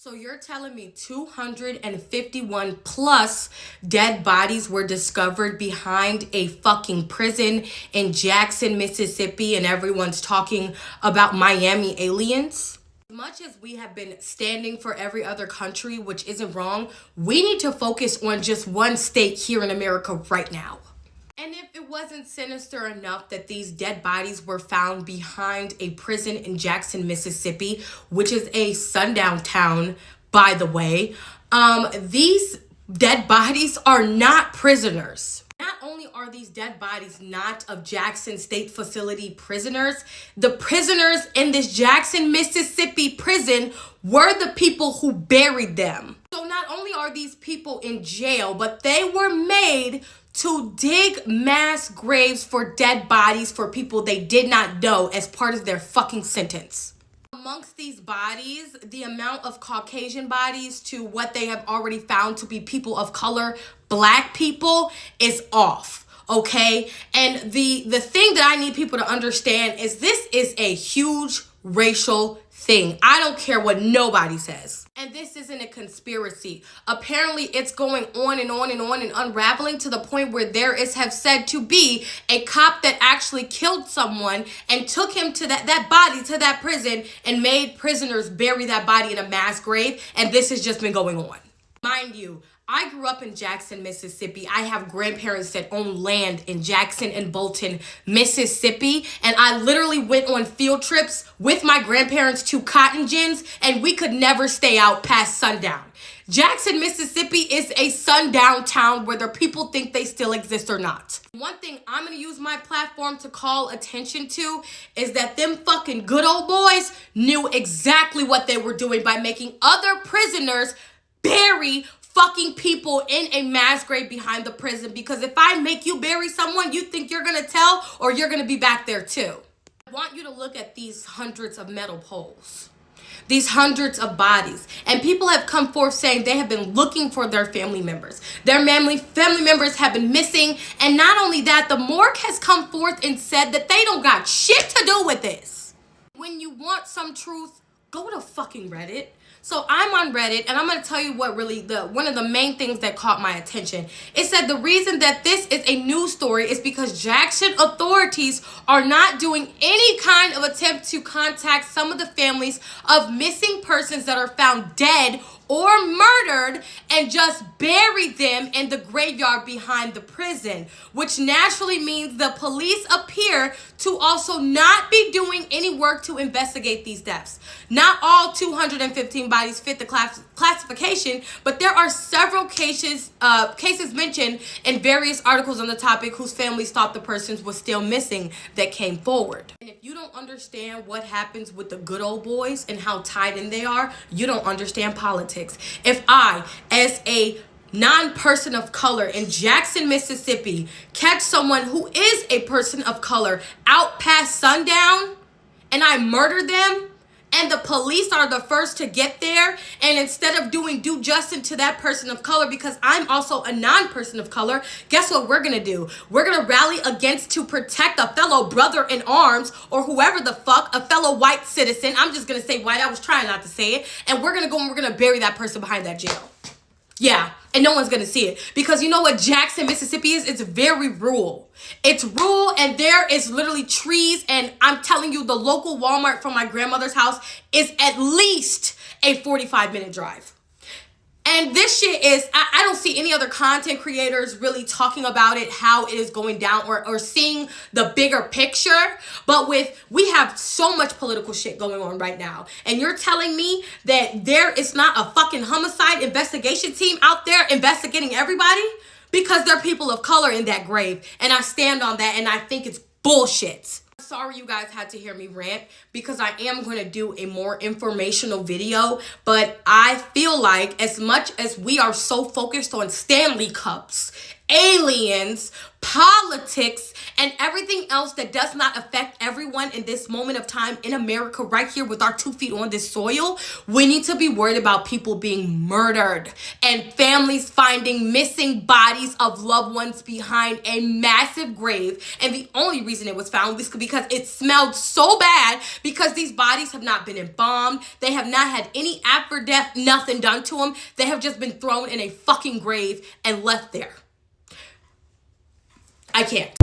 So you're telling me 251 plus dead bodies were discovered behind a fucking prison in Jackson, Mississippi, and everyone's talking about Miami aliens? As much as we have been standing for every other country, which isn't wrong, we need to focus on just one state here in America right now. And if it wasn't sinister enough that these dead bodies were found behind a prison in Jackson, Mississippi, which is a sundown town, by the way, these dead bodies are not prisoners. Not only are these dead bodies not of Jackson State Facility prisoners, the prisoners in this Jackson, Mississippi prison were the people who buried them. So not only are these people in jail, but they were made to dig mass graves for dead bodies for people they did not know as part of their fucking sentence. Amongst these bodies, the amount of Caucasian bodies to what they have already found to be people of color, black people, is off. Okay? And the thing that I need people to understand is this is a huge racial thing. I don't care what nobody says. And this isn't a conspiracy. Apparently, it's going on and on and on and unraveling to the point where there is have said to be a cop that actually killed someone and took him to that body to that prison and made prisoners bury that body in a mass grave. And this has just been going on. Mind you, I grew up in Jackson, Mississippi. I have grandparents that own land in Jackson and Bolton, Mississippi. And I literally went on field trips with my grandparents to cotton gins, and we could never stay out past sundown. Jackson, Mississippi is a sundown town whether people think they still exist or not. One thing I'm going to use my platform to call attention to is that them fucking good old boys knew exactly what they were doing by making other prisoners bury fucking people in a mass grave behind the prison, because if I make you bury someone, you think you're gonna tell, or you're gonna be back there too. I want you to look at these hundreds of metal poles, these hundreds of bodies, and people have come forth saying they have been looking for their family members. Their family members have been missing, and not only that, the morgue has come forth and said that they don't got shit to do with this. When you want some truth, go to fucking Reddit. So I'm on Reddit, and I'm going to tell you what really one of the main things that caught my attention. It said the reason that this is a news story is because Jackson authorities are not doing any kind of attempt to contact some of the families of missing persons that are found dead or murdered and just bury them in the graveyard behind the prison, which naturally means the police appear to also not be doing any work to investigate these deaths. Not all 215 bodies fit the classification, but there are several cases mentioned in various articles on the topic whose families thought the persons were still missing that came forward. And if you don't understand what happens with the good old boys and how tied in they are, you don't understand politics. If I, as a non-person of color in Jackson, Mississippi, catch someone who is a person of color out past sundown and I murder them, and the police are the first to get there, and instead of doing due justice to that person of color, because I'm also a non-person of color, guess what we're gonna do? We're gonna rally against to protect a fellow brother in arms, or whoever the fuck, a fellow white citizen. I'm just gonna say white, I was trying not to say it. And we're gonna go and we're gonna bury that person behind that jail. Yeah, and no one's gonna see it, because you know what Jackson, Mississippi is? It's very rural. It's rural, and there is literally trees, and I'm telling you, the local Walmart from my grandmother's house is at least a 45-minute drive. And this shit is, I don't see any other content creators really talking about it, how it is going down, or seeing the bigger picture. But we have so much political shit going on right now. And you're telling me that there is not a fucking homicide investigation team out there investigating everybody? Because there are people of color in that grave. And I stand on that, and I think it's bullshit. Sorry you guys had to hear me rant, because I am going to do a more informational video, but I feel like as much as we are so focused on Stanley Cups aliens, politics, and everything else that does not affect everyone in this moment of time in America right here with our 2 feet on this soil, we need to be worried about people being murdered and families finding missing bodies of loved ones behind a massive grave. And the only reason it was found was because it smelled so bad, because these bodies have not been embalmed. They have not had any after death, nothing done to them. They have just been thrown in a fucking grave and left there. I can't.